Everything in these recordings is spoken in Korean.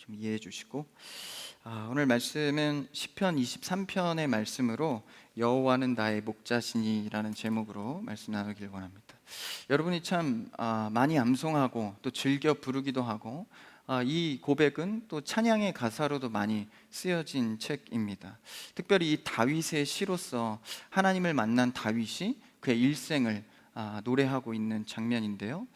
좀 이해해 주시고 오늘 말씀은 시편 23편의 말씀으로 여호와는 나의 목자시니라는 제목으로 말씀 나누길 원합니다. 여러분이 참 많이 암송하고 또 즐겨 부르기도 하고 이 고백은 또 찬양의 가사로도 많이 쓰여진 책입니다. 특별히 이 다윗의 시로서 하나님을 만난 다윗이 그의 일생을 노래하고 있는 장면인데요.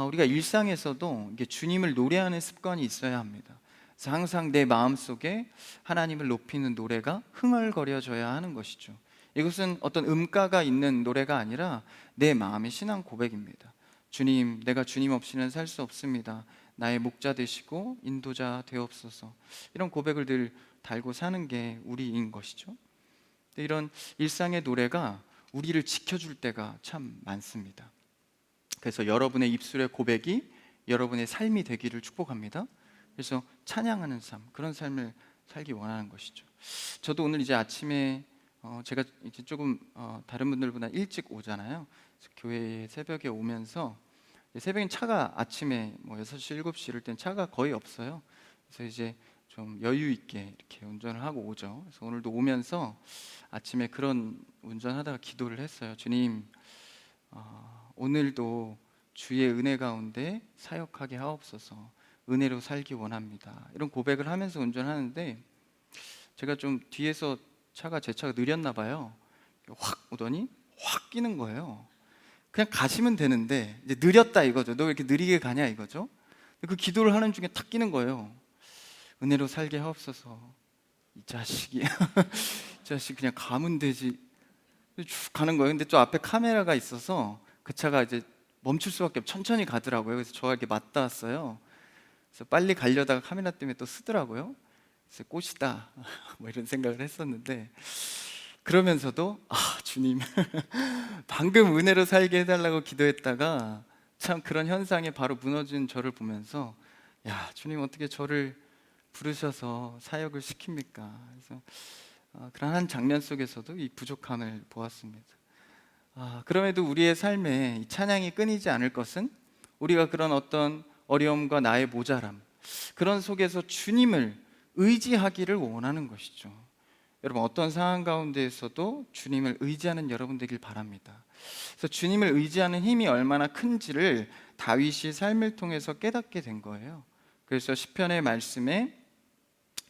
우리가 일상에서도 이게 주님을 노래하는 습관이 있어야 합니다. 그래서 항상 내 마음속에 하나님을 높이는 노래가 흥얼거려져야 하는 것이죠. 이것은 어떤 음가가 있는 노래가 아니라 내 마음의 신앙 고백입니다. 주님, 내가 주님 없이는 살 수 없습니다. 나의 목자 되시고 인도자 되옵소서. 이런 고백을 늘 달고 사는 게 우리인 것이죠. 이런 일상의 노래가 우리를 지켜줄 때가 참 많습니다. 그래서 여러분의 입술의 고백이 여러분의 삶이 되기를 축복합니다. 그래서 찬양하는 삶, 그런 삶을 살기 원하는 것이죠. 저도 오늘 이제 아침에 제가 이제 조금 다른 분들보다 일찍 오잖아요. 교회에 새벽에 오면서 새벽엔 차가 아침에 6시, 7시 이럴 땐 차가 거의 없어요. 그래서 이제 좀 여유 있게 이렇게 운전을 하고 오죠. 그래서 오늘도 오면서 아침에 그런 운전하다가 기도를 했어요. 주님, 오늘도 주의 은혜 가운데 사역하게 하옵소서. 은혜로 살기 원합니다. 이런 고백을 하면서 운전하는데 제가 좀 뒤에서 제 차가 느렸나 봐요. 확 오더니 확 끼는 거예요. 그냥 가시면 되는데 이제 느렸다 이거죠. 너 왜 이렇게 느리게 가냐 이거죠. 그 기도를 하는 중에 탁 끼는 거예요. 은혜로 살게 하옵소서. 이 자식이 이 자식 그냥 가면 되지. 쭉 가는 거예요. 근데 저 앞에 카메라가 있어서 그 차가 이제 멈출 수밖에 없고 천천히 가더라고요. 그래서 저와 이렇게 맞닿았어요. 그래서 빨리 가려다가 카메라 때문에 또 쓰더라고요. 그래서 꽃이다 이런 생각을 했었는데, 그러면서도 주님 방금 은혜로 살게 해달라고 기도했다가 참 그런 현상에 바로 무너진 저를 보면서 야, 주님 어떻게 저를 부르셔서 사역을 시킵니까? 그래서 그런 한 장면 속에서도 이 부족함을 보았습니다. 그럼에도 우리의 삶에 이 찬양이 끊이지 않을 것은 우리가 그런 어떤 어려움과 나의 모자람, 그런 속에서 주님을 의지하기를 원하는 것이죠. 여러분, 어떤 상황 가운데에서도 주님을 의지하는 여러분 되길 바랍니다. 그래서 주님을 의지하는 힘이 얼마나 큰지를 다윗이 삶을 통해서 깨닫게 된 거예요. 그래서 시편의 말씀에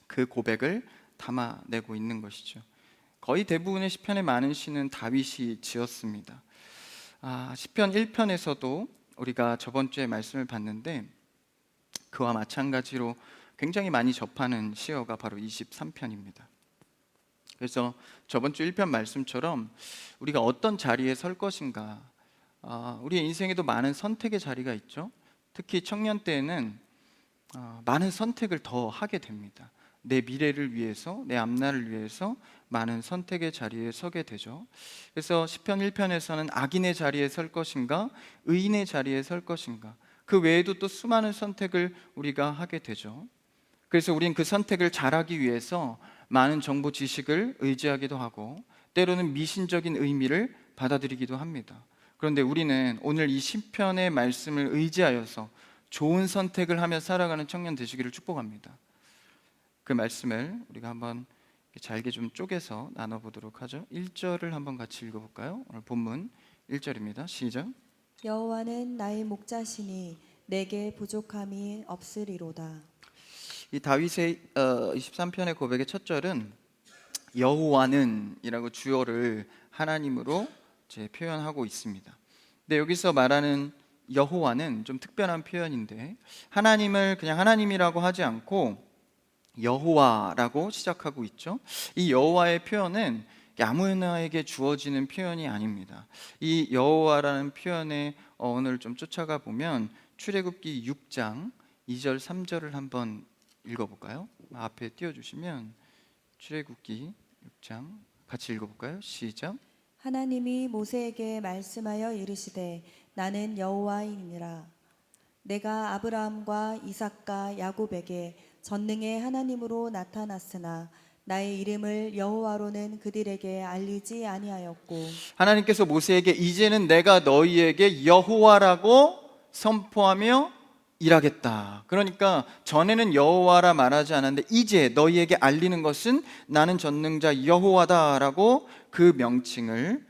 그 고백을 담아내고 있는 것이죠. 거의 대부분의 시편의 많은 시는 다윗이 지었습니다. 시편 1편에서도 우리가 저번 주에 말씀을 봤는데 그와 마찬가지로 굉장히 많이 접하는 시어가 바로 23편입니다. 그래서 저번 주 1편 말씀처럼 우리가 어떤 자리에 설 것인가, 우리의 인생에도 많은 선택의 자리가 있죠. 특히 청년 때에는 많은 선택을 더 하게 됩니다. 내 미래를 위해서, 내 앞날을 위해서 많은 선택의 자리에 서게 되죠. 그래서 시편 1편에서는 악인의 자리에 설 것인가, 의인의 자리에 설 것인가, 그 외에도 또 수많은 선택을 우리가 하게 되죠. 그래서 우린 그 선택을 잘하기 위해서 많은 정보 지식을 의지하기도 하고 때로는 미신적인 의미를 받아들이기도 합니다. 그런데 우리는 오늘 이 시편의 말씀을 의지하여서 좋은 선택을 하며 살아가는 청년 되시기를 축복합니다. 그 말씀을 우리가 한번 잘게 좀 쪼개서 나눠보도록 하죠. 1절을 한번 같이 읽어볼까요? 오늘 본문 1절입니다. 시작. 여호와는 나의 목자시니 내게 부족함이 없으리로다. 이 다윗의 23편의 고백의 첫 절은 여호와는 이라고 주어를 하나님으로 이제 표현하고 있습니다. 근데 여기서 말하는 여호와는 좀 특별한 표현인데 하나님을 그냥 하나님이라고 하지 않고 여호와라고 시작하고 있죠. 이 여호와의 표현은 아무나에게 주어지는 표현이 아닙니다. 이 여호와라는 표현의 어원을 좀 쫓아가 보면 출애굽기 6장 2절 3절을 한번 읽어볼까요? 앞에 띄워주시면 출애굽기 6장 같이 읽어볼까요? 시작. 하나님이 모세에게 말씀하여 이르시되 나는 여호와이니라. 내가 아브라함과 이삭과 야곱에게 전능의 하나님으로 나타났으나 나의 이름을 여호와로는 그들에게 알리지 아니하였고, 하나님께서 모세에게 이제는 내가 너희에게 여호와라고 선포하며 일하겠다. 그러니까 전에는 여호와라 말하지 않았는데 이제 너희에게 알리는 것은 나는 전능자 여호와다라고 그 명칭을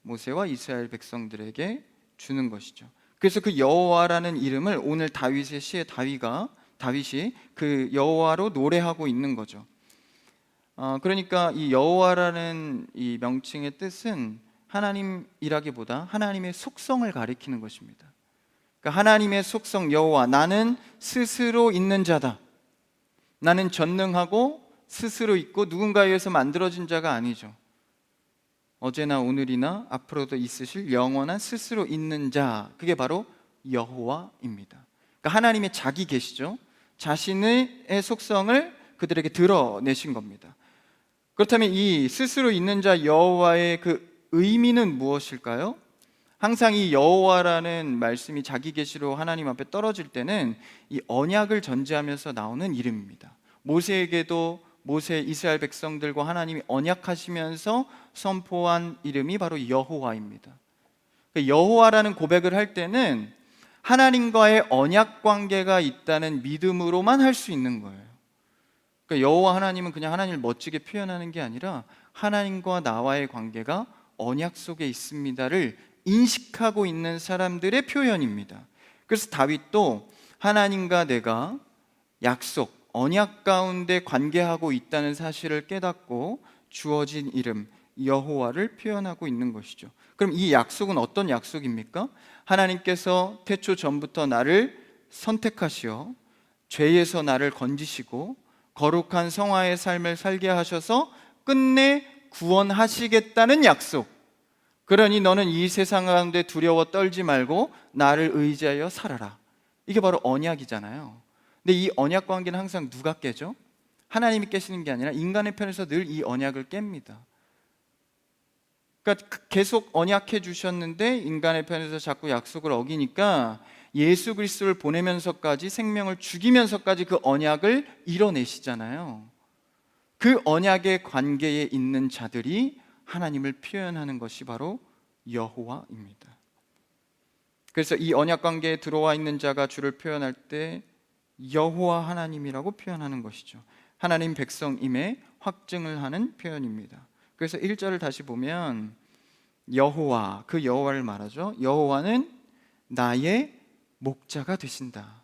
모세와 이스라엘 백성들에게 주는 것이죠. 그래서 그 여호와라는 이름을 오늘 다윗의 시에 다윗이 그 여호와로 노래하고 있는 거죠. 그러니까 이 여호와라는 이 명칭의 뜻은 하나님이라기보다 하나님의 속성을 가리키는 것입니다. 그러니까 하나님의 속성 여호와, 나는 스스로 있는 자다. 나는 전능하고 스스로 있고 누군가에 의해서 만들어진 자가 아니죠. 어제나 오늘이나 앞으로도 있으실 영원한 스스로 있는 자, 그게 바로 여호와입니다. 그러니까 하나님의 자기 계시죠. 자신의 속성을 그들에게 드러내신 겁니다. 그렇다면 이 스스로 있는 자 여호와의 그 의미는 무엇일까요? 항상 이 여호와라는 말씀이 자기 계시로 하나님 앞에 떨어질 때는 이 언약을 전제하면서 나오는 이름입니다. 모세에게도 모세 이스라엘 백성들과 하나님이 언약하시면서 선포한 이름이 바로 여호와입니다. 여호와라는 고백을 할 때는 하나님과의 언약 관계가 있다는 믿음으로만 할 수 있는 거예요. 그러니까 여호와 하나님은 그냥 하나님을 멋지게 표현하는 게 아니라 하나님과 나와의 관계가 언약 속에 있습니다를 인식하고 있는 사람들의 표현입니다. 그래서 다윗도 하나님과 내가 약속, 언약 가운데 관계하고 있다는 사실을 깨닫고 주어진 이름 여호와를 표현하고 있는 것이죠. 그럼 이 약속은 어떤 약속입니까? 하나님께서 태초 전부터 나를 선택하시어 죄에서 나를 건지시고 거룩한 성화의 삶을 살게 하셔서 끝내 구원하시겠다는 약속. 그러니 너는 이 세상 가운데 두려워 떨지 말고 나를 의지하여 살아라. 이게 바로 언약이잖아요. 근데 이 언약 관계는 항상 누가 깨죠? 하나님이 깨시는 게 아니라 인간의 편에서 늘 이 언약을 깹니다. 그러니까 계속 언약해 주셨는데 인간의 편에서 자꾸 약속을 어기니까 예수 그리스도를 보내면서까지 생명을 죽이면서까지 그 언약을 이뤄내시잖아요. 그 언약의 관계에 있는 자들이 하나님을 표현하는 것이 바로 여호와입니다. 그래서 이 언약 관계에 들어와 있는 자가 주를 표현할 때 여호와 하나님이라고 표현하는 것이죠. 하나님 백성임에 확증을 하는 표현입니다. 그래서 1절을 다시 보면 여호와, 그 여호와를 말하죠. 여호와는 나의 목자가 되신다.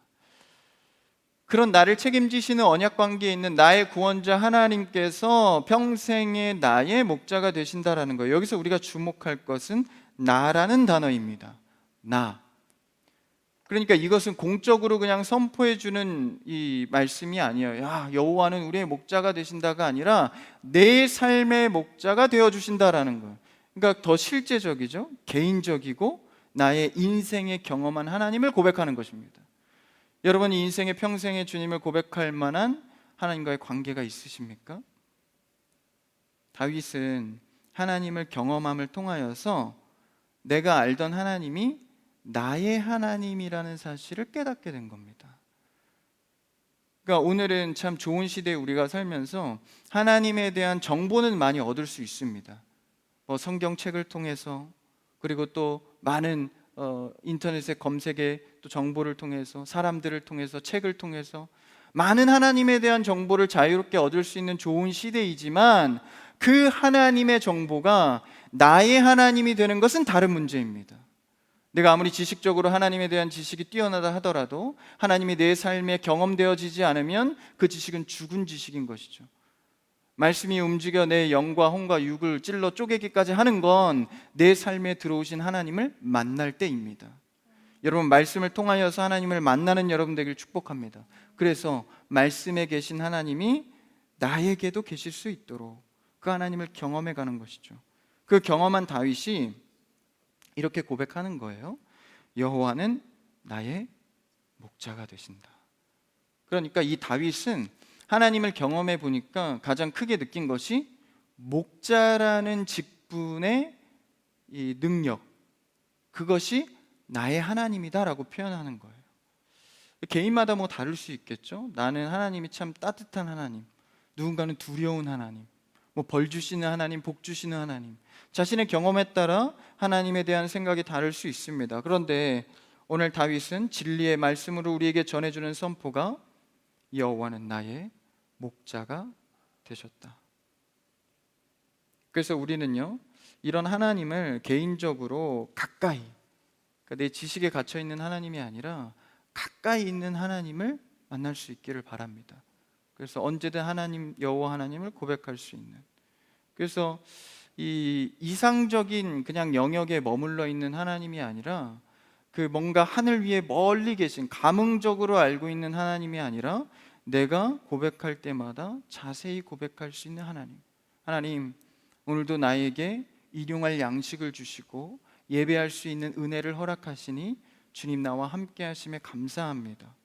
그런 나를 책임지시는 언약 관계에 있는 나의 구원자 하나님께서 평생의 나의 목자가 되신다라는 거예요. 여기서 우리가 주목할 것은 나라는 단어입니다. 나. 그러니까 이것은 공적으로 그냥 선포해 주는 이 말씀이 아니에요. 야, 여호와는 우리의 목자가 되신다가 아니라 내 삶의 목자가 되어 주신다라는 거예요. 그러니까 더 실제적이죠. 개인적이고 나의 인생에 경험한 하나님을 고백하는 것입니다. 여러분이 인생의 평생의 주님을 고백할 만한 하나님과의 관계가 있으십니까? 다윗은 하나님을 경험함을 통하여서 내가 알던 하나님이 나의 하나님이라는 사실을 깨닫게 된 겁니다. 그러니까 오늘은 참 좋은 시대에 우리가 살면서 하나님에 대한 정보는 많이 얻을 수 있습니다. 성경책을 통해서, 그리고 또 많은 인터넷의 검색에 또 정보를 통해서, 사람들을 통해서, 책을 통해서 많은 하나님에 대한 정보를 자유롭게 얻을 수 있는 좋은 시대이지만 그 하나님의 정보가 나의 하나님이 되는 것은 다른 문제입니다. 내가 아무리 지식적으로 하나님에 대한 지식이 뛰어나다 하더라도 하나님이 내 삶에 경험되어지지 않으면 그 지식은 죽은 지식인 것이죠. 말씀이 움직여 내 영과 혼과 육을 찔러 쪼개기까지 하는 건 내 삶에 들어오신 하나님을 만날 때입니다. 여러분, 말씀을 통하여서 하나님을 만나는 여러분 되길 축복합니다. 그래서 말씀에 계신 하나님이 나에게도 계실 수 있도록 그 하나님을 경험해 가는 것이죠. 그 경험한 다윗이 이렇게 고백하는 거예요. 여호와는 나의 목자가 되신다. 그러니까 이 다윗은 하나님을 경험해 보니까 가장 크게 느낀 것이 목자라는 직분의 이 능력, 그것이 나의 하나님이다라고 표현하는 거예요. 개인마다 뭐 다를 수 있겠죠. 나는 하나님이 참 따뜻한 하나님, 누군가는 두려운 하나님, 벌 주시는 하나님, 복 주시는 하나님, 자신의 경험에 따라 하나님에 대한 생각이 다를 수 있습니다. 그런데 오늘 다윗은 진리의 말씀으로 우리에게 전해주는 선포가 여호와는 나의 목자가 되셨다. 그래서 우리는요, 이런 하나님을 개인적으로 가까이, 그러니까 내 지식에 갇혀 있는 하나님이 아니라 가까이 있는 하나님을 만날 수 있기를 바랍니다. 그래서 언제든 하나님, 여호와 하나님을 고백할 수 있는, 그래서 이 이상적인 그냥 영역에 머물러 있는 하나님이 아니라 그 뭔가 하늘 위에 멀리 계신, 감흥적으로 알고 있는 하나님이 아니라 내가 고백할 때마다 자세히 고백할 수 있는 하나님. 하나님, 오늘도 나에게 일용할 양식을 주시고 예배할 수 있는 은혜를 허락하시니 주님 나와 함께 하심에 감사합니다.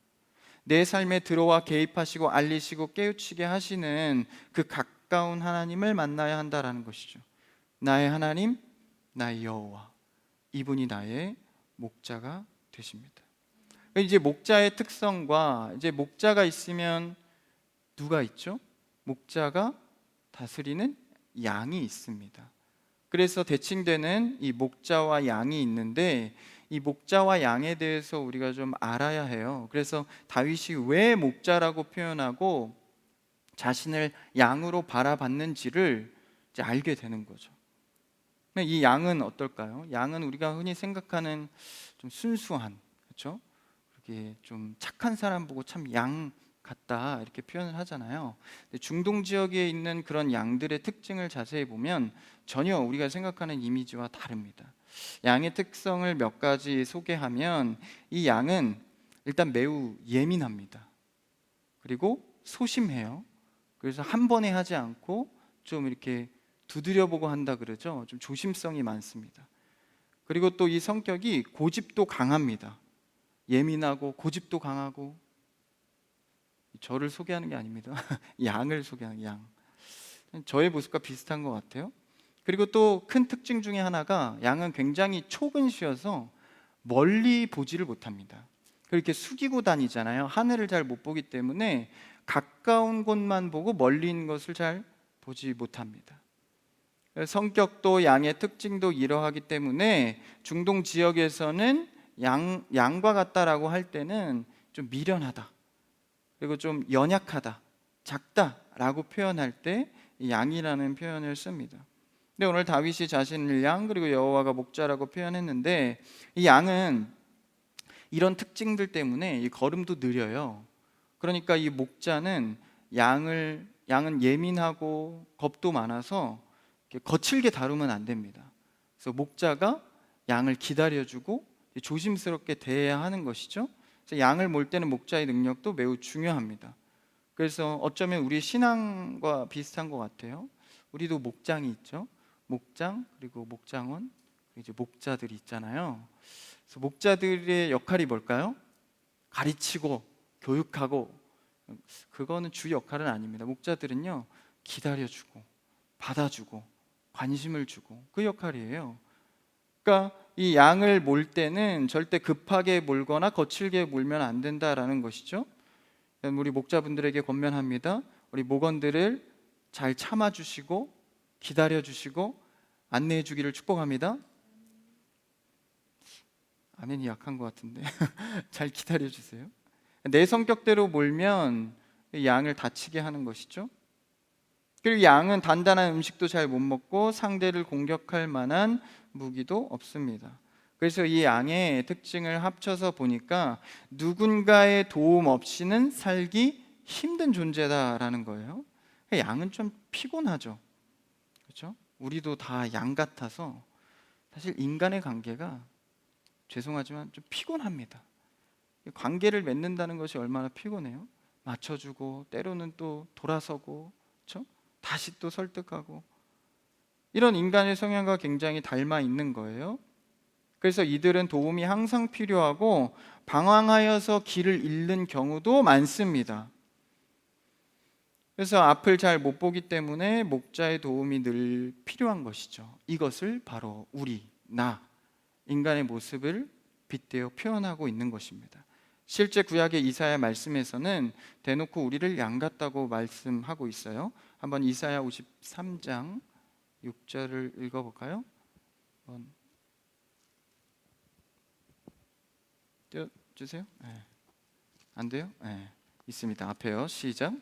내 삶에 들어와 개입하시고 알리시고 깨우치게 하시는 그 가까운 하나님을 만나야 한다라는 것이죠. 나의 하나님, 나의 여호와, 이분이 나의 목자가 되십니다. 이제 목자의 특성과, 이제 목자가 있으면 누가 있죠? 목자가 다스리는 양이 있습니다. 그래서 대칭되는 이 목자와 양이 있는데, 이 목자와 양에 대해서 우리가 좀 알아야 해요. 그래서 다윗이 왜 목자라고 표현하고 자신을 양으로 바라봤는지를 이제 알게 되는 거죠. 이 양은 어떨까요? 양은 우리가 흔히 생각하는 좀 순수한, 그렇죠? 그렇게 좀 착한 사람 보고 참 양 같다 이렇게 표현을 하잖아요. 근데 중동 지역에 있는 그런 양들의 특징을 자세히 보면 전혀 우리가 생각하는 이미지와 다릅니다. 양의 특성을 몇 가지 소개하면, 이 양은 일단 매우 예민합니다. 그리고 소심해요. 그래서 한 번에 하지 않고 좀 이렇게 두드려보고 한다 그러죠. 좀 조심성이 많습니다. 그리고 또 이 성격이 고집도 강합니다. 예민하고 고집도 강하고. 저를 소개하는 게 아닙니다. 양을 소개하는, 양. 저의 모습과 비슷한 것 같아요. 그리고 또 큰 특징 중에 하나가, 양은 굉장히 초근시여서 멀리 보지를 못합니다. 그렇게 숙이고 다니잖아요. 하늘을 잘 못 보기 때문에 가까운 곳만 보고 멀리 있는 것을 잘 보지 못합니다. 성격도 양의 특징도 이러하기 때문에 중동 지역에서는 양과 같다라고 할 때는 좀 미련하다, 그리고 좀 연약하다, 작다라고 표현할 때 양이라는 표현을 씁니다. 근데 오늘 다윗이 자신을 양, 그리고 여호와가 목자라고 표현했는데, 이 양은 이런 특징들 때문에 이 걸음도 느려요. 그러니까 이 목자는 양은 예민하고 겁도 많아서 이렇게 거칠게 다루면 안 됩니다. 그래서 목자가 양을 기다려주고 조심스럽게 대해야 하는 것이죠. 그래서 양을 몰 때는 목자의 능력도 매우 중요합니다. 그래서 어쩌면 우리 신앙과 비슷한 것 같아요. 우리도 목장이 있죠. 목장, 그리고 목장원, 그리고 이제 목자들이 있잖아요. 그래서 목자들의 역할이 뭘까요? 가르치고 교육하고, 그거는 주 역할은 아닙니다. 목자들은요, 기다려주고 받아주고 관심을 주고, 그 역할이에요. 그러니까 이 양을 몰 때는 절대 급하게 몰거나 거칠게 몰면 안 된다라는 것이죠. 우리 목자분들에게 권면합니다. 우리 목원들을 잘 참아주시고 기다려주시고 안내해 주기를 축복합니다. 아멘이 약한 것 같은데 잘 기다려주세요. 내 성격대로 몰면 양을 다치게 하는 것이죠. 그리고 양은 단단한 음식도 잘 못 먹고 상대를 공격할 만한 무기도 없습니다. 그래서 이 양의 특징을 합쳐서 보니까 누군가의 도움 없이는 살기 힘든 존재다라는 거예요. 양은 좀 피곤하죠. 그렇죠? 우리도 다 양 같아서 사실 인간의 관계가, 죄송하지만 좀 피곤합니다. 관계를 맺는다는 것이 얼마나 피곤해요. 맞춰주고 때로는 또 돌아서고, 그렇죠? 다시 또 설득하고, 이런 인간의 성향과 굉장히 닮아 있는 거예요. 그래서 이들은 도움이 항상 필요하고 방황하여서 길을 잃는 경우도 많습니다. 그래서 앞을 잘 못 보기 때문에 목자의 도움이 늘 필요한 것이죠. 이것을 바로 나, 인간의 모습을 빗대어 표현하고 있는 것입니다. 실제 구약의 이사야 말씀에서는 대놓고 우리를 양 같다고 말씀하고 있어요. 한번 이사야 53장 6절을 읽어볼까요? 띄워주세요. 네. 안 돼요? 네. 있습니다. 앞에요. 시작.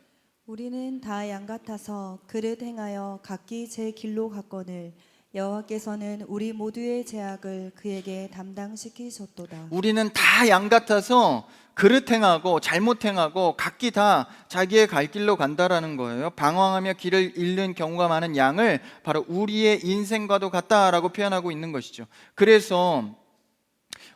우리는 다 양 같아서 그릇 행하여 각기 제 길로 갔거늘 여호와께서는 우리 모두의 죄악을 그에게 담당시키셨도다. 우리는 다 양 같아서 그릇 행하고 잘못 행하고 각기 다 자기의 갈 길로 간다라는 거예요. 방황하며 길을 잃는 경우가 많은 양을 바로 우리의 인생과도 같다라고 표현하고 있는 것이죠. 그래서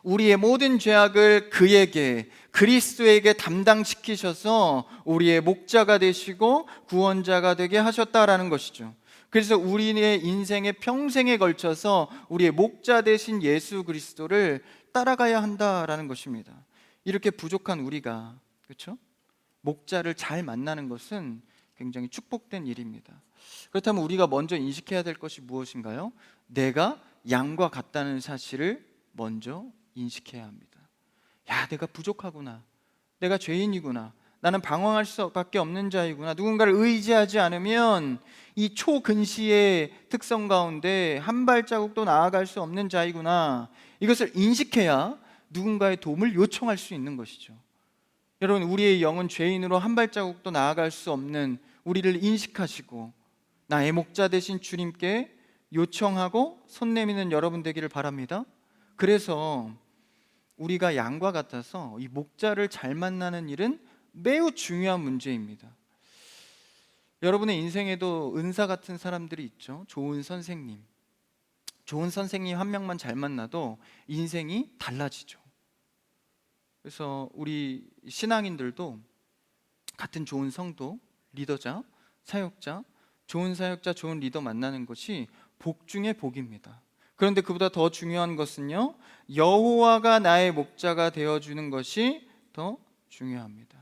우리의 모든 죄악을 그에게, 그리스도에게 담당시키셔서 우리의 목자가 되시고 구원자가 되게 하셨다라는 것이죠. 그래서 우리의 인생의 평생에 걸쳐서 우리의 목자 되신 예수 그리스도를 따라가야 한다라는 것입니다. 이렇게 부족한 우리가, 그렇죠? 목자를 잘 만나는 것은 굉장히 축복된 일입니다. 그렇다면 우리가 먼저 인식해야 될 것이 무엇인가요? 내가 양과 같다는 사실을 먼저 인식해야 합니다. 야, 내가 부족하구나. 내가 죄인이구나. 나는 방황할 수밖에 없는 자이구나. 누군가를 의지하지 않으면 이 초근시의 특성 가운데 한 발자국도 나아갈 수 없는 자이구나. 이것을 인식해야 누군가의 도움을 요청할 수 있는 것이죠. 여러분, 우리의 영은 죄인으로 한 발자국도 나아갈 수 없는 우리를 인식하시고 나의 목자 되신 주님께 요청하고 손 내미는 여러분 되기를 바랍니다. 그래서 우리가 양과 같아서 이 목자를 잘 만나는 일은 매우 중요한 문제입니다. 여러분의 인생에도 은사 같은 사람들이 있죠. 좋은 선생님 한 명만 잘 만나도 인생이 달라지죠. 그래서 우리 신앙인들도 같은 좋은 성도, 리더자, 사역자, 좋은 사역자, 좋은 리더 만나는 것이 복 중의 복입니다. 그런데 그보다 더 중요한 것은요, 여호와가 나의 목자가 되어주는 것이 더 중요합니다.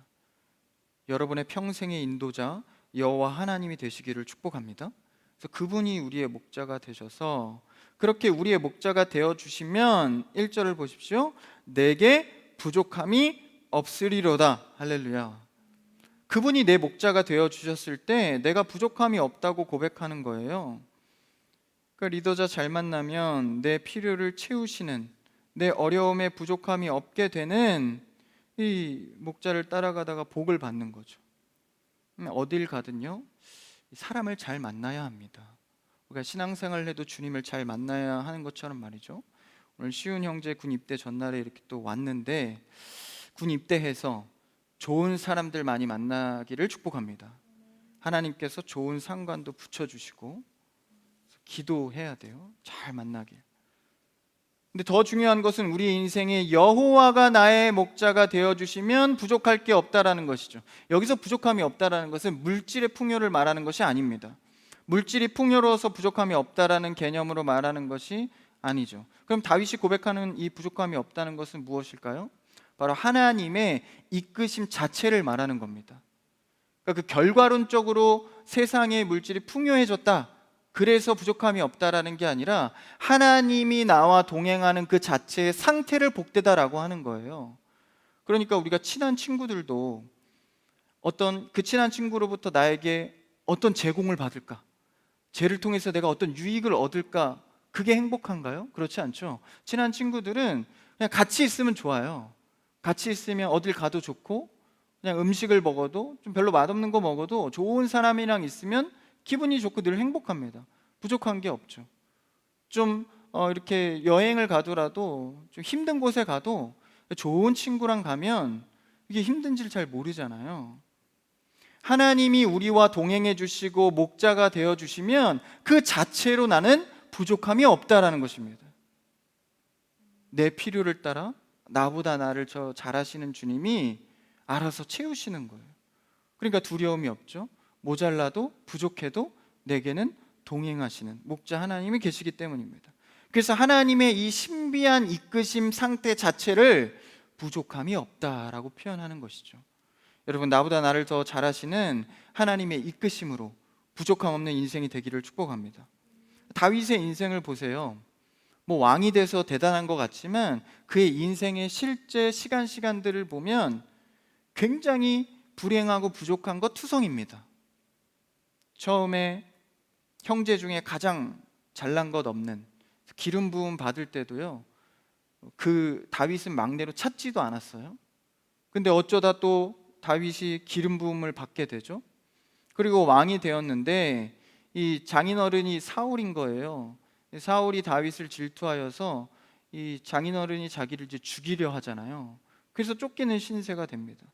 여러분의 평생의 인도자 여호와 하나님이 되시기를 축복합니다. 그래서 그분이 우리의 목자가 되셔서 그렇게 우리의 목자가 되어주시면 1절을 보십시오. 내게 부족함이 없으리로다. 할렐루야. 그분이 내 목자가 되어주셨을 때 내가 부족함이 없다고 고백하는 거예요. 그러니까 리더자 잘 만나면 내 필요를 채우시는, 내 어려움에 부족함이 없게 되는 이 목자를 따라가다가 복을 받는 거죠. 어딜 가든요, 사람을 잘 만나야 합니다. 우리가 신앙생활을 해도 주님을 잘 만나야 하는 것처럼 말이죠. 오늘 시훈 형제 군 입대 전날에 이렇게 또 왔는데 군 입대해서 좋은 사람들 많이 만나기를 축복합니다. 하나님께서 좋은 상관도 붙여주시고 기도해야 돼요. 잘 만나길. 근데 더 중요한 것은 우리 인생에 여호와가 나의 목자가 되어주시면 부족할 게 없다라는 것이죠. 여기서 부족함이 없다라는 것은 물질의 풍요를 말하는 것이 아닙니다. 물질이 풍요로워서 부족함이 없다라는 개념으로 말하는 것이 아니죠. 그럼 다윗이 고백하는 이 부족함이 없다는 것은 무엇일까요? 바로 하나님의 이끄심 자체를 말하는 겁니다. 그러니까 그 결과론적으로 세상의 물질이 풍요해졌다, 그래서 부족함이 없다라는 게 아니라 하나님이 나와 동행하는 그 자체의 상태를 복되다라고 하는 거예요. 그러니까 우리가 친한 친구들도 그 친한 친구로부터 나에게 어떤 제공을 받을까, 쟤를 통해서 내가 어떤 유익을 얻을까, 그게 행복한가요? 그렇지 않죠. 친한 친구들은 그냥 같이 있으면 좋아요. 같이 있으면 어딜 가도 좋고, 그냥 음식을 먹어도, 좀 별로 맛없는 거 먹어도 좋은 사람이랑 있으면 기분이 좋고 늘 행복합니다. 부족한 게 없죠. 좀 이렇게 여행을 가더라도, 좀 힘든 곳에 가도 좋은 친구랑 가면 이게 힘든지를 잘 모르잖아요. 하나님이 우리와 동행해 주시고 목자가 되어 주시면 그 자체로 나는 부족함이 없다라는 것입니다. 내 필요를 따라 나보다 나를 잘 아시는 주님이 알아서 채우시는 거예요. 그러니까 두려움이 없죠. 모자라도 부족해도 내게는 동행하시는 목자 하나님이 계시기 때문입니다. 그래서 하나님의 이 신비한 이끄심 상태 자체를 부족함이 없다라고 표현하는 것이죠. 여러분, 나보다 나를 더 잘 아시는 하나님의 이끄심으로 부족함 없는 인생이 되기를 축복합니다. 다윗의 인생을 보세요. 뭐 왕이 돼서 대단한 것 같지만 그의 인생의 실제 시간들을 보면 굉장히 불행하고 부족한 것 투성입니다. 처음에 형제 중에 가장 잘난 것 없는, 기름 부음 받을 때도요, 그 다윗은 막내로 찾지도 않았어요. 근데 어쩌다 또 다윗이 기름 부음을 받게 되죠. 그리고 왕이 되었는데 이 장인어른이 사울인 거예요. 사울이 다윗을 질투하여서 이 장인어른이 자기를 이제 죽이려 하잖아요. 그래서 쫓기는 신세가 됩니다.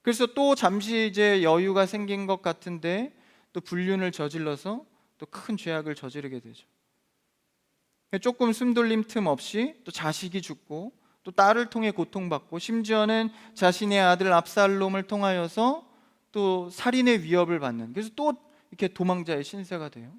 그래서 또 잠시 이제 여유가 생긴 것 같은데 또 불륜을 저질러서 또 큰 죄악을 저지르게 되죠. 조금 숨돌림 틈 없이 또 자식이 죽고 또 딸을 통해 고통받고 심지어는 자신의 아들 압살롬을 통하여서 또 살인의 위협을 받는, 그래서 또 이렇게 도망자의 신세가 돼요.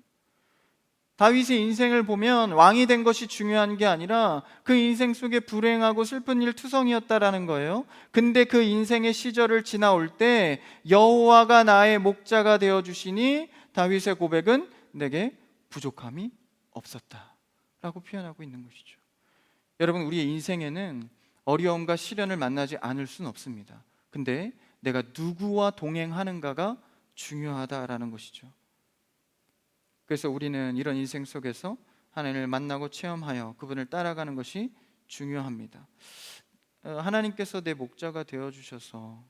다윗의 인생을 보면 왕이 된 것이 중요한 게 아니라 그 인생 속에 불행하고 슬픈 일 투성이었다라는 거예요. 근데 그 인생의 시절을 지나올 때 여호와가 나의 목자가 되어 주시니 다윗의 고백은 내게 부족함이 없었다 라고 표현하고 있는 것이죠. 여러분, 우리의 인생에는 어려움과 시련을 만나지 않을 수는 없습니다. 근데 내가 누구와 동행하는가가 중요하다라는 것이죠. 그래서 우리는 이런 인생 속에서 하나님을 만나고 체험하여 그분을 따라가는 것이 중요합니다. 하나님께서 내 목자가 되어주셔서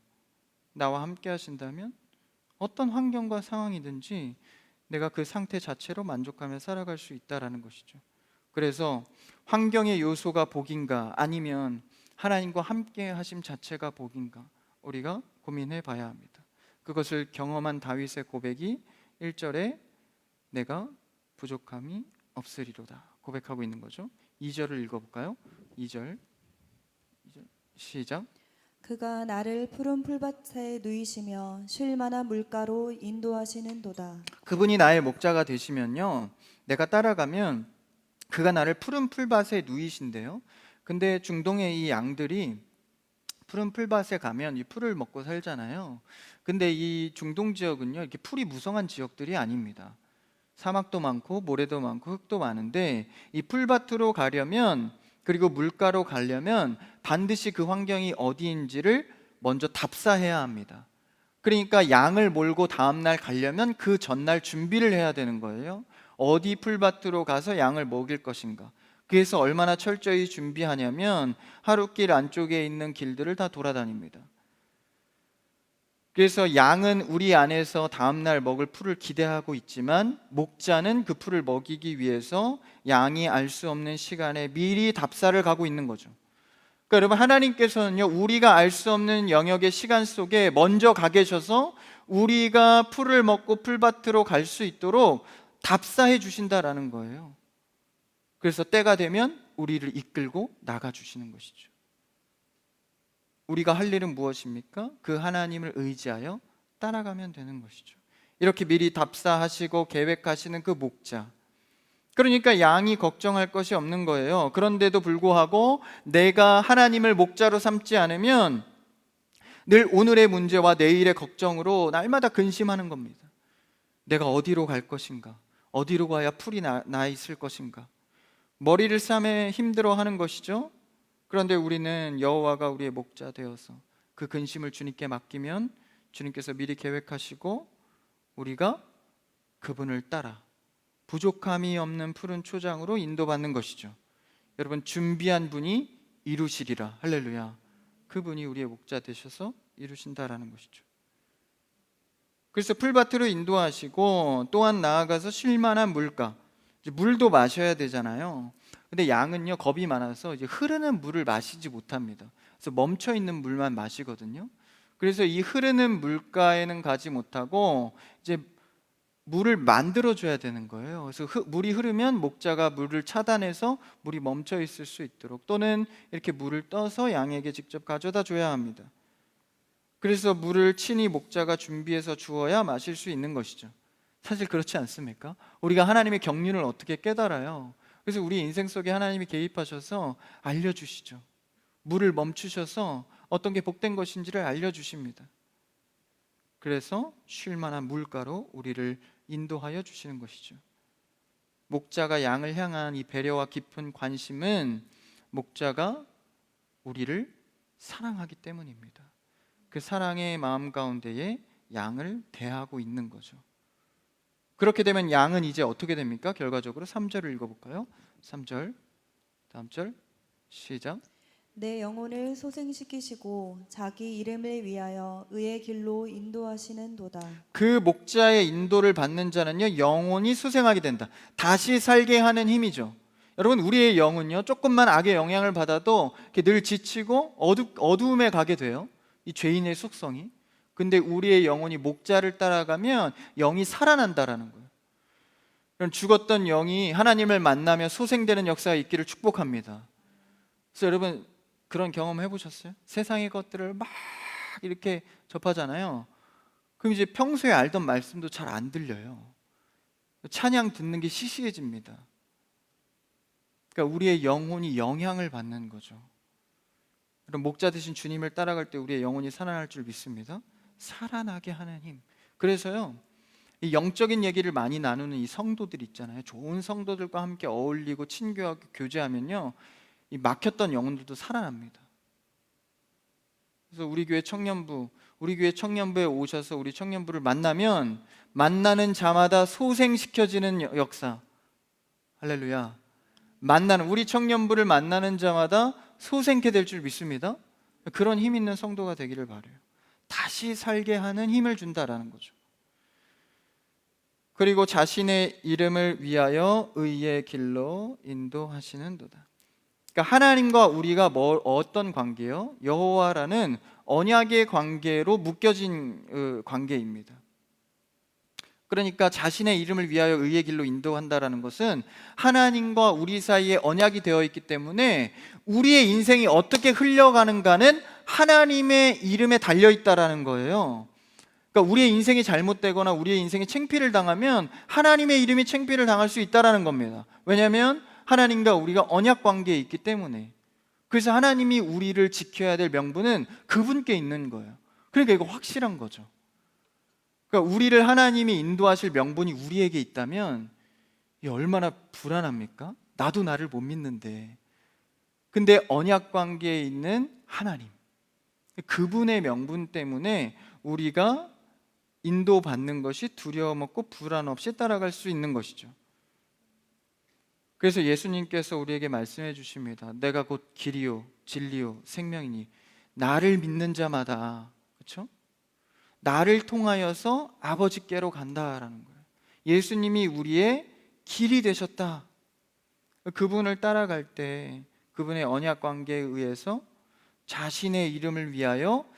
나와 함께 하신다면 어떤 환경과 상황이든지 내가 그 상태 자체로 만족하며 살아갈 수 있다는 것이죠. 그래서 환경의 요소가 복인가 아니면 하나님과 함께 하심 자체가 복인가 우리가 고민해 봐야 합니다. 그것을 경험한 다윗의 고백이 1절에 내가 부족함이 없으리로다 고백하고 있는 거죠. 2절을 읽어볼까요? 2절 시작. 그가 나를 푸른 풀밭에 누이시며 쉴 만한 물가로 인도하시는도다. 그분이 나의 목자가 되시면요, 내가 따라가면 그가 나를 푸른 풀밭에 누이신대요. 근데 중동의 이 양들이 푸른 풀밭에 가면 이 풀을 먹고 살잖아요. 근데 이 중동 지역은요, 이렇게 풀이 무성한 지역들이 아닙니다. 사막도 많고 모래도 많고 흙도 많은데 이 풀밭으로 가려면, 그리고 물가로 가려면 반드시 그 환경이 어디인지를 먼저 답사해야 합니다. 그러니까 양을 몰고 다음날 가려면 그 전날 준비를 해야 되는 거예요. 어디 풀밭으로 가서 양을 먹일 것인가. 그래서 얼마나 철저히 준비하냐면 하룻길 안쪽에 있는 길들을 다 돌아다닙니다. 그래서 양은 우리 안에서 다음날 먹을 풀을 기대하고 있지만 목자는 그 풀을 먹이기 위해서 양이 알 수 없는 시간에 미리 답사를 가고 있는 거죠. 그러니까 여러분, 하나님께서는요, 우리가 알 수 없는 영역의 시간 속에 먼저 가 계셔서 우리가 풀을 먹고 풀밭으로 갈 수 있도록 답사해 주신다라는 거예요. 그래서 때가 되면 우리를 이끌고 나가 주시는 것이죠. 우리가 할 일은 무엇입니까? 그 하나님을 의지하여 따라가면 되는 것이죠. 이렇게 미리 답사하시고 계획하시는 그 목자, 그러니까 양이 걱정할 것이 없는 거예요. 그런데도 불구하고 내가 하나님을 목자로 삼지 않으면 늘 오늘의 문제와 내일의 걱정으로 날마다 근심하는 겁니다. 내가 어디로 갈 것인가? 어디로 가야 풀이 나 있을 것인가? 머리를 싸매 힘들어하는 것이죠. 그런데 우리는 여호와가 우리의 목자 되어서 그 근심을 주님께 맡기면 주님께서 미리 계획하시고 우리가 그분을 따라 부족함이 없는 푸른 초장으로 인도받는 것이죠. 여러분, 준비한 분이 이루시리라. 할렐루야. 그분이 우리의 목자 되셔서 이루신다라는 것이죠. 그래서 풀밭으로 인도하시고 또한 나아가서 쉴만한 물가, 이제 물도 마셔야 되잖아요. 근데 양은요, 겁이 많아서 이제 흐르는 물을 마시지 못합니다. 그래서 멈춰 있는 물만 마시거든요. 그래서 이 흐르는 물가에는 가지 못하고 이제 물을 만들어 줘야 되는 거예요. 그래서 물이 흐르면 목자가 물을 차단해서 물이 멈춰 있을 수 있도록, 또는 이렇게 물을 떠서 양에게 직접 가져다 줘야 합니다. 그래서 물을 친히 목자가 준비해서 주어야 마실 수 있는 것이죠. 사실 그렇지 않습니까? 우리가 하나님의 경륜을 어떻게 깨달아요? 그래서 우리 인생 속에 하나님이 개입하셔서 알려주시죠. 물을 멈추셔서 어떤 게 복된 것인지를 알려주십니다. 그래서 쉴 만한 물가로 우리를 인도하여 주시는 것이죠. 목자가 양을 향한 이 배려와 깊은 관심은 목자가 우리를 사랑하기 때문입니다. 그 사랑의 마음 가운데에 양을 대하고 있는 거죠. 그렇게 되면 양은 이제 어떻게 됩니까? 결과적으로 3절을 읽어볼까요? 3절 다음 절 시작. 내 영혼을 소생시키시고 자기 이름을 위하여 의의 길로 인도하시는도다. 그 목자의 인도를 받는 자는요, 영혼이 수생하게 된다. 다시 살게 하는 힘이죠. 여러분, 우리의 영은요, 조금만 악의 영향을 받아도 이렇게 늘 지치고 어두움에 가게 돼요. 이 죄인의 속성이. 근데 우리의 영혼이 목자를 따라가면 영이 살아난다라는 거예요. 그럼 죽었던 영이 하나님을 만나며 소생되는 역사가 있기를 축복합니다. 그래서 여러분, 그런 경험 해보셨어요? 세상의 것들을 막 이렇게 접하잖아요. 그럼 이제 평소에 알던 말씀도 잘 안 들려요. 찬양 듣는 게 시시해집니다. 그러니까 우리의 영혼이 영향을 받는 거죠. 그럼 목자 되신 주님을 따라갈 때 우리의 영혼이 살아날 줄 믿습니다. 살아나게 하는 힘. 그래서요, 이 영적인 얘기를 많이 나누는 이 성도들 있잖아요. 좋은 성도들과 함께 어울리고 친교하고 교제하면요, 이 막혔던 영혼들도 살아납니다. 그래서 우리 교회 청년부에 오셔서 우리 청년부를 만나면 만나는 자마다 소생시켜지는 역사. 할렐루야. 우리 청년부를 만나는 자마다 소생케 될 줄 믿습니다. 그런 힘 있는 성도가 되기를 바라요. 다시 살게 하는 힘을 준다라는 거죠. 그리고 자신의 이름을 위하여 의의 길로 인도하시는도다. 그러니까 하나님과 우리가 어떤 관계요? 여호와라는 언약의 관계로 묶여진 관계입니다. 그러니까 자신의 이름을 위하여 의의 길로 인도한다라는 것은 하나님과 우리 사이에 언약이 되어 있기 때문에 우리의 인생이 어떻게 흘러가는가는 하나님의 이름에 달려 있다라는 거예요. 그러니까 우리의 인생이 잘못되거나 우리의 인생이 창피를 당하면 하나님의 이름이 창피를 당할 수 있다라는 겁니다. 왜냐하면 하나님과 우리가 언약 관계에 있기 때문에. 그래서 하나님이 우리를 지켜야 될 명분은 그분께 있는 거예요. 그러니까 이거 확실한 거죠. 그러니까 우리를 하나님이 인도하실 명분이 우리에게 있다면 이게 얼마나 불안합니까? 나도 나를 못 믿는데. 근데 언약 관계에 있는 하나님, 그분의 명분 때문에 우리가 인도받는 것이 두려움 없고 불안 없이 따라갈 수 있는 것이죠. 그래서 예수님께서 우리에게 말씀해 주십니다. 내가 곧 길이요 진리요 생명이니 나를 믿는 자마다, 그렇죠? 나를 통하여서 아버지께로 간다라는 거예요. 예수님이 우리의 길이 되셨다. 그분을 따라갈 때 그분의 언약 관계에 의해서 자신의 이름을 위하여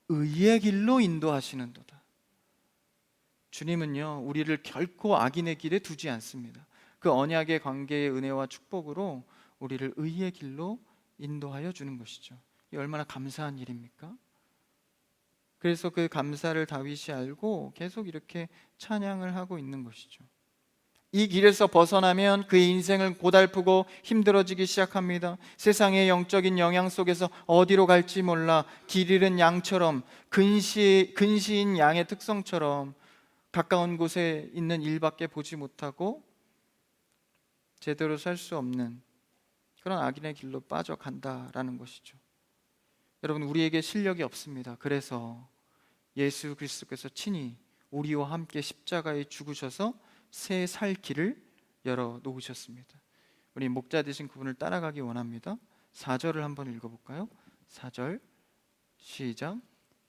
의의 길로 인도하시는도다. 주님은요, 우리를 결코 악인의 길에 두지 않습니다. 그 언약의 관계의 은혜와 축복으로 우리를 의의 길로 인도하여 주는 것이죠. 이 얼마나 감사한 일입니까? 그래서 그 감사를 다윗이 알고 계속 이렇게 찬양을 하고 있는 것이죠. 이 길에서 벗어나면 그의 인생을 고달프고 힘들어지기 시작합니다. 세상의 영적인 영향 속에서 어디로 갈지 몰라 길 잃은 양처럼, 근시인 양의 특성처럼 가까운 곳에 있는 일밖에 보지 못하고 제대로 살 수 없는 그런 악인의 길로 빠져간다라는 것이죠. 여러분, 우리에게 실력이 없습니다. 그래서 예수 그리스도께서 친히 우리와 함께 십자가에 죽으셔서 새 살 길을 열어 놓으셨습니다. 우리 목자 되신 그분을 따라가기 원합니다. 4절을 한번 읽어볼까요? 4절 시작.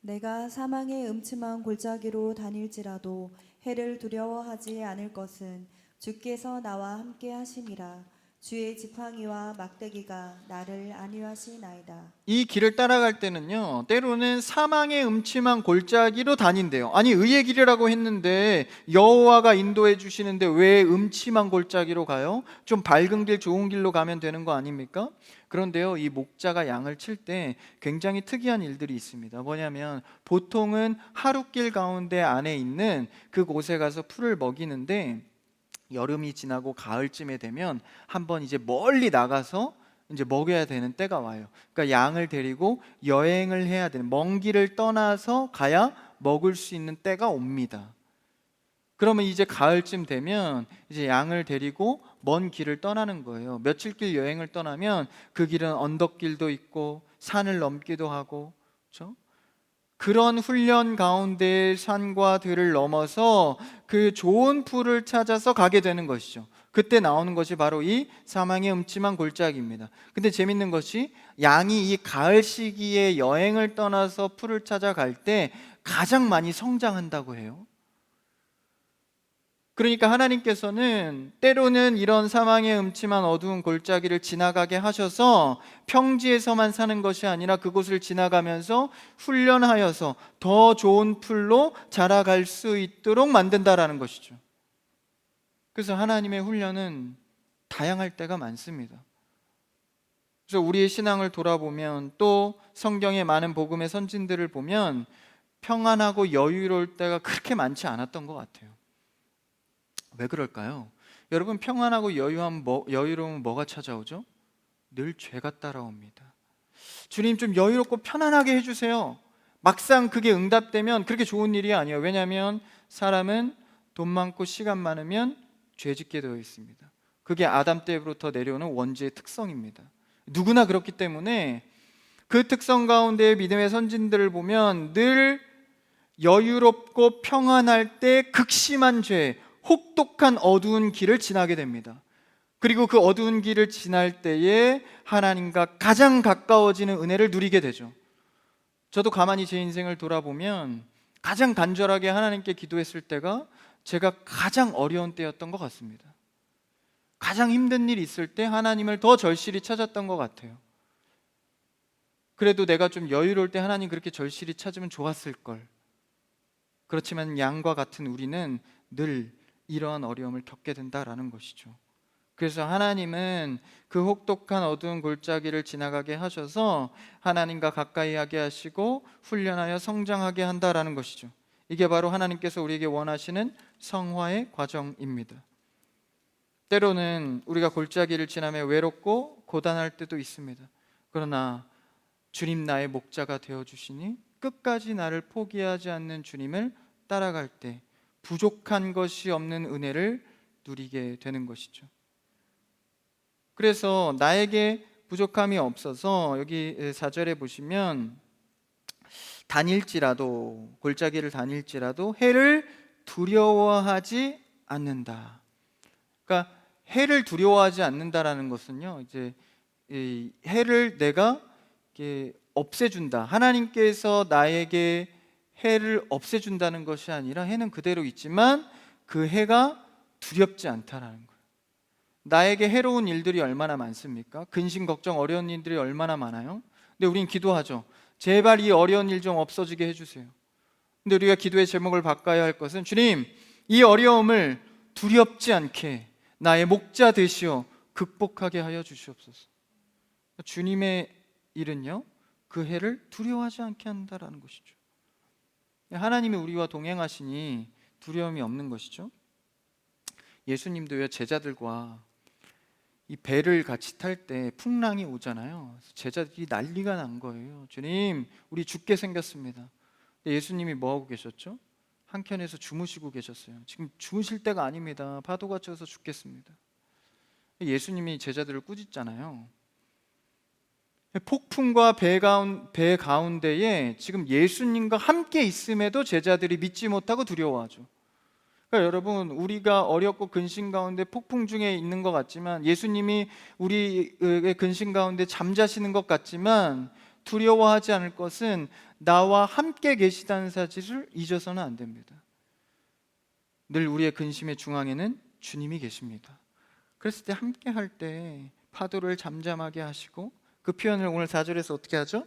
내가 사망의 음침한 골짜기로 다닐지라도 해를 두려워하지 않을 것은 주께서 나와 함께 하심이라. 주의 지팡이와 막대기가 나를 안위하시나이다. 이 길을 따라갈 때는요, 때로는 사망의 음침한 골짜기로 다닌대요. 아니, 의의 길이라고 했는데 여호와가 인도해 주시는데 왜 음침한 골짜기로 가요? 좀 밝은 길, 좋은 길로 가면 되는 거 아닙니까? 그런데요, 이 목자가 양을 칠 때 굉장히 특이한 일들이 있습니다. 뭐냐면 보통은 하룻길 가운데 안에 있는 그곳에 가서 풀을 먹이는데 여름이 지나고 가을쯤에 되면 한번 이제 멀리 나가서 이제 먹여야 되는 때가 와요. 그러니까 양을 데리고 여행을 해야 되는, 먼 길을 떠나서 가야 먹을 수 있는 때가 옵니다. 그러면 이제 가을쯤 되면 이제 양을 데리고 먼 길을 떠나는 거예요. 며칠 길 여행을 떠나면 그 길은 언덕길도 있고 산을 넘기도 하고, 그렇죠? 그런 훈련 가운데 산과 들을 넘어서 그 좋은 풀을 찾아서 가게 되는 것이죠. 그때 나오는 것이 바로 이 사망의 음침한 골짜기입니다. 근데 재밌는 것이 양이 이 가을 시기에 여행을 떠나서 풀을 찾아갈 때 가장 많이 성장한다고 해요. 그러니까 하나님께서는 때로는 이런 사망의 음침한 어두운 골짜기를 지나가게 하셔서 평지에서만 사는 것이 아니라 그곳을 지나가면서 훈련하여서 더 좋은 풀로 자라갈 수 있도록 만든다라는 것이죠. 그래서 하나님의 훈련은 다양할 때가 많습니다. 그래서 우리의 신앙을 돌아보면 또 성경의 많은 복음의 선진들을 보면 평안하고 여유로울 때가 그렇게 많지 않았던 것 같아요. 왜 그럴까요? 여러분, 평안하고 여유로우면 뭐가 찾아오죠? 늘 죄가 따라옵니다. 주님, 좀 여유롭고 편안하게 해주세요. 막상 그게 응답되면 그렇게 좋은 일이 아니에요. 왜냐하면 사람은 돈 많고 시간 많으면 죄 짓게 되어 있습니다. 그게 아담 때부터 내려오는 원죄의 특성입니다. 누구나 그렇기 때문에 그 특성 가운데 믿음의 선진들을 보면 늘 여유롭고 평안할 때 극심한 죄, 혹독한 어두운 길을 지나게 됩니다. 그리고 그 어두운 길을 지날 때에 하나님과 가장 가까워지는 은혜를 누리게 되죠. 저도 가만히 제 인생을 돌아보면 가장 간절하게 하나님께 기도했을 때가 제가 가장 어려운 때였던 것 같습니다. 가장 힘든 일이 있을 때 하나님을 더 절실히 찾았던 것 같아요. 그래도 내가 좀 여유로울 때 하나님 그렇게 절실히 찾으면 좋았을 걸. 그렇지만 양과 같은 우리는 늘 이러한 어려움을 겪게 된다라는 것이죠. 그래서 하나님은 그 혹독한 어두운 골짜기를 지나가게 하셔서 하나님과 가까이 하게 하시고 훈련하여 성장하게 한다라는 것이죠. 이게 바로 하나님께서 우리에게 원하시는 성화의 과정입니다. 때로는 우리가 골짜기를 지나며 외롭고 고단할 때도 있습니다. 그러나 주님 나의 목자가 되어주시니 끝까지 나를 포기하지 않는 주님을 따라갈 때 부족한 것이 없는 은혜를 누리게 되는 것이죠. 그래서 나에게 부족함이 없어서 여기 4절에 보시면 다닐지라도 골짜기를 다닐지라도 해를 두려워하지 않는다. 그러니까 해를 두려워하지 않는다라는 것은요, 이제 이 해를 내가 이렇게 없애준다. 하나님께서 나에게 해를 없애준다는 것이 아니라 해는 그대로 있지만 그 해가 두렵지 않다라는 거예요. 나에게 해로운 일들이 얼마나 많습니까? 근심, 걱정, 어려운 일들이 얼마나 많아요? 근데 우린 기도하죠. 제발 이 어려운 일 좀 없어지게 해주세요. 근데 우리가 기도의 제목을 바꿔야 할 것은 주님, 이 어려움을 두렵지 않게 나의 목자 되시어 극복하게 하여 주시옵소서. 주님의 일은요, 그 해를 두려워하지 않게 한다라는 것이죠. 하나님이 우리와 동행하시니 두려움이 없는 것이죠. 예수님도요, 제자들과 이 배를 같이 탈 때 풍랑이 오잖아요. 제자들이 난리가 난 거예요. 주님, 우리 죽게 생겼습니다. 근데 예수님이 뭐 하고 계셨죠? 한켠에서 주무시고 계셨어요. 지금 주무실 때가 아닙니다. 파도가 쳐서 죽겠습니다. 예수님이 제자들을 꾸짖잖아요. 폭풍과 배 가운데에 지금 예수님과 함께 있음에도 제자들이 믿지 못하고 두려워하죠. 그러니까 여러분, 우리가 어렵고 근심 가운데 폭풍 중에 있는 것 같지만, 예수님이 우리의 근심 가운데 잠자시는 것 같지만 두려워하지 않을 것은 나와 함께 계시다는 사실을 잊어서는 안 됩니다. 늘 우리의 근심의 중앙에는 주님이 계십니다. 그랬을 때 함께 할 때 파도를 잠잠하게 하시고, 그 표현을 오늘 4절에서 어떻게 하죠?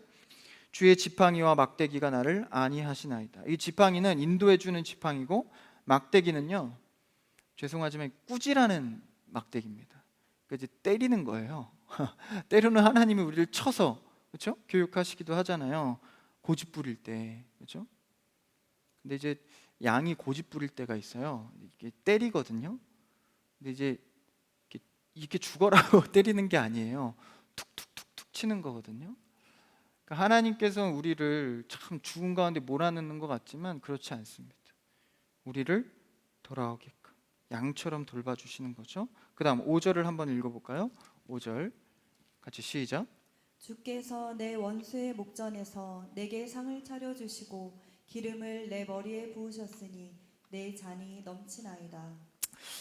주의 지팡이와 막대기가 나를 안위하시나이다. 이 지팡이는 인도해 주는 지팡이고, 막대기는요, 죄송하지만 꾸지라는 막대기입니다. 그러니까 이제 때리는 거예요. 때로는 하나님이 우리를 쳐서, 그렇죠? 교육하시기도 하잖아요. 고집 부릴 때, 그렇죠? 근데 이제 양이 고집 부릴 때가 있어요. 이게 때리거든요. 근데 이제 이렇게 죽어라고 때리는 게 아니에요. 툭툭툭툭 치는 거거든요. 그러니까 하나님께서는 우리를 참 죽은 가운데 몰아넣는 것 같지만 그렇지 않습니다. 우리를 돌아오게끔 양처럼 돌봐주시는 거죠. 그 다음 5절을 한번 읽어볼까요? 5절 같이 시작. 주께서 내 원수의 목전에서 내게 상을 차려주시고 기름을 내 머리에 부으셨으니 내 잔이 넘치나이다.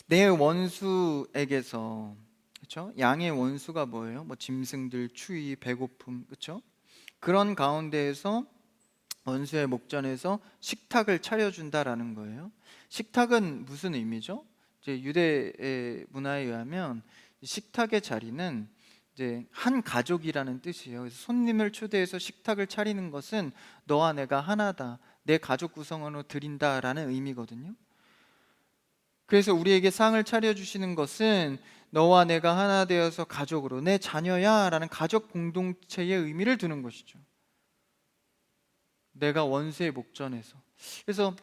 내 원수에게서, 그렇죠? 양의 원수가 뭐예요? 뭐 짐승들, 추위, 배고픔, 그렇죠? 그런 가운데에서 원수의 목전에서 식탁을 차려준다라는 거예요. 식탁은 무슨 의미죠? 이제 유대 문화에 의하면 식탁의 자리는 이제 한 가족이라는 뜻이에요. 그래서 손님을 초대해서 식탁을 차리는 것은 너와 내가 하나다, 내 가족 구성원으로 드린다라는 의미거든요. 그래서 우리에게 상을 차려주시는 것은 너와 내가 하나 되어서 가족으로 내 자녀야 라는 가족 공동체의 의미를 두는 것이죠. 내가 원수의 목전에서. 그래서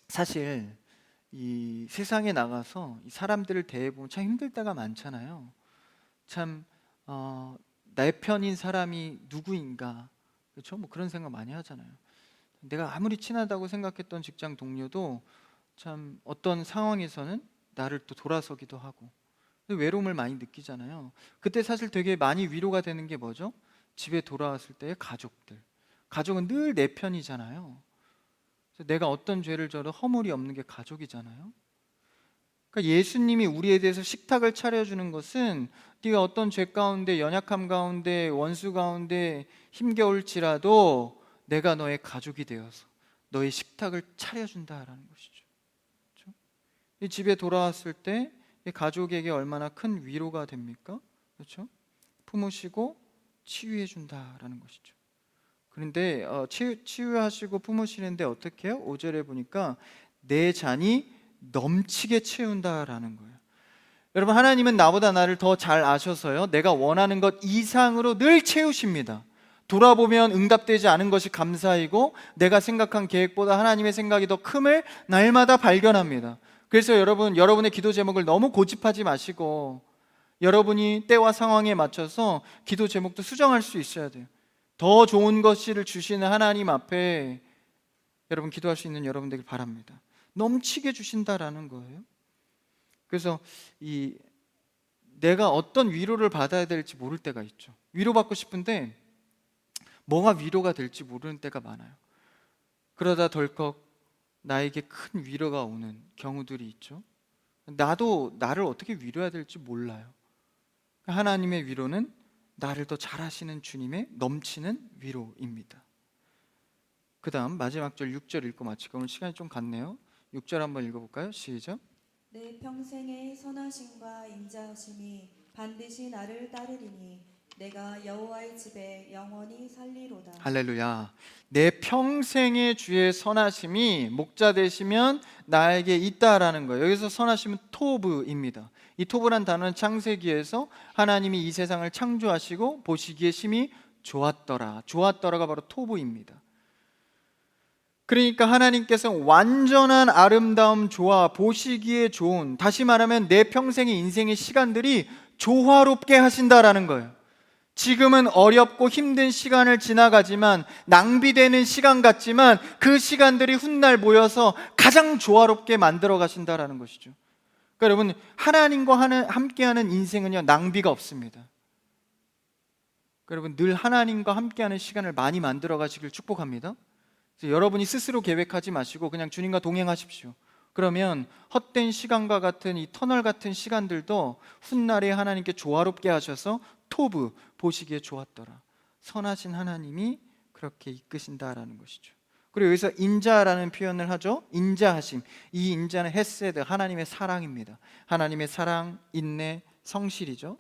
사실 이 세상에 나가서 이 사람들을 대해보면 참 힘들 때가 많잖아요. 참 내 편인 사람이 누구인가, 그렇죠? 뭐 그런 생각 많이 하잖아요. 내가 아무리 친하다고 생각했던 직장 동료도 참 어떤 상황에서는 나를 또 돌아서기도 하고 외로움을 많이 느끼잖아요. 그때 사실 되게 많이 위로가 되는 게 뭐죠? 집에 돌아왔을 때의 가족들. 가족은 늘 내 편이잖아요. 그래서 내가 어떤 죄를 져도 허물이 없는 게 가족이잖아요. 그러니까 예수님이 우리에 대해서 식탁을 차려주는 것은 네가 어떤 죄 가운데, 연약함 가운데, 원수 가운데 힘겨울지라도 내가 너의 가족이 되어서 너의 식탁을 차려준다라는 것이죠. 그렇죠? 이 집에 돌아왔을 때 이 가족에게 얼마나 큰 위로가 됩니까? 그렇죠? 품으시고 치유해 준다라는 것이죠. 그런데 치유하시고 품으시는데 어떻게 해요? 5절에 보니까 내 잔이 넘치게 채운다라는 거예요. 여러분, 하나님은 나보다 나를 더 잘 아셔서요, 내가 원하는 것 이상으로 늘 채우십니다. 돌아보면 응답되지 않은 것이 감사이고 내가 생각한 계획보다 하나님의 생각이 더 큼을 날마다 발견합니다. 그래서 여러분의 기도 제목을 너무 고집하지 마시고 여러분이 때와 상황에 맞춰서 기도 제목도 수정할 수 있어야 돼요. 더 좋은 것을 주시는 하나님 앞에 여러분 기도할 수 있는 여러분 되길 바랍니다. 넘치게 주신다라는 거예요. 그래서 내가 어떤 위로를 받아야 될지 모를 때가 있죠. 위로받고 싶은데 뭐가 위로가 될지 모르는 때가 많아요. 그러다 덜컥 나에게 큰 위로가 오는 경우들이 있죠. 나도 나를 어떻게 위로해야 될지 몰라요. 하나님의 위로는 나를 더 잘하시는 주님의 넘치는 위로입니다. 그 다음 마지막 절 6절 읽고 마치고 오늘 시간이 좀 갔네요. 6절 한번 읽어볼까요? 시작. 내 평생의 선하심과 인자하심이 반드시 나를 따르리니 내가 여호와의 집에 영원히 살리로다. 할렐루야. 내 평생의 주의 선하심이 목자 되시면 나에게 있다라는 거예요. 여기서 선하심은 토브입니다. 이 토브란 단어는 창세기에서 하나님이 이 세상을 창조하시고 보시기에 심히 좋았더라. 좋았더라가 바로 토브입니다. 그러니까 하나님께서 완전한 아름다움, 조화, 보시기에 좋은, 다시 말하면 내 평생의 인생의 시간들이 조화롭게 하신다라는 거예요. 지금은 어렵고 힘든 시간을 지나가지만 낭비되는 시간 같지만 그 시간들이 훗날 모여서 가장 조화롭게 만들어 가신다라는 것이죠. 그러니까 여러분, 하나님과 함께하는 인생은요, 낭비가 없습니다. 그러니까 여러분, 늘 하나님과 함께하는 시간을 많이 만들어 가시길 축복합니다. 그래서 여러분이 스스로 계획하지 마시고 그냥 주님과 동행하십시오. 그러면 헛된 시간과 같은 이 터널 같은 시간들도 훗날에 하나님께 조화롭게 하셔서 토브, 보시기에 좋았더라. 선하신 하나님이 그렇게 이끄신다라는 것이죠. 그리고 여기서 인자라는 표현을 하죠. 인자하심. 이 인자는 헤세드, 하나님의 사랑입니다. 하나님의 사랑, 인내, 성실이죠.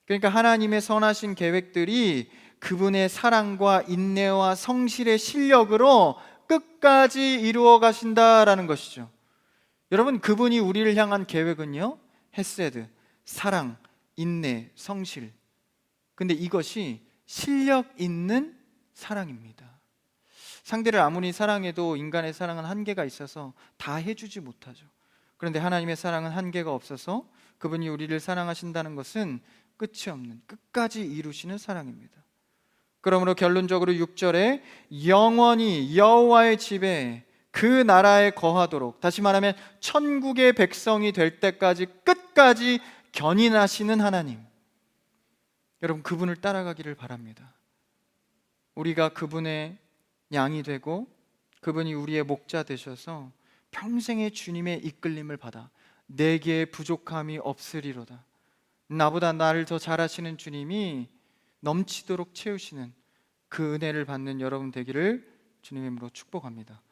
그러니까 하나님의 선하신 계획들이 그분의 사랑과 인내와 성실의 실력으로 끝까지 이루어 가신다라는 것이죠. 여러분, 그분이 우리를 향한 계획은요, 헤세드, 사랑, 인내, 성실. 근데 이것이 실력 있는 사랑입니다. 상대를 아무리 사랑해도 인간의 사랑은 한계가 있어서 다 해주지 못하죠. 그런데 하나님의 사랑은 한계가 없어서 그분이 우리를 사랑하신다는 것은 끝이 없는, 끝까지 이루시는 사랑입니다. 그러므로 결론적으로 6절에 영원히 여호와의 집에 그 나라에 거하도록, 다시 말하면 천국의 백성이 될 때까지 끝까지 견인하시는 하나님, 여러분 그분을 따라가기를 바랍니다. 우리가 그분의 양이 되고 그분이 우리의 목자 되셔서 평생의 주님의 이끌림을 받아 내게 부족함이 없으리로다. 나보다 나를 더 잘하시는 주님이 넘치도록 채우시는 그 은혜를 받는 여러분 되기를 주님의 이름으로 축복합니다.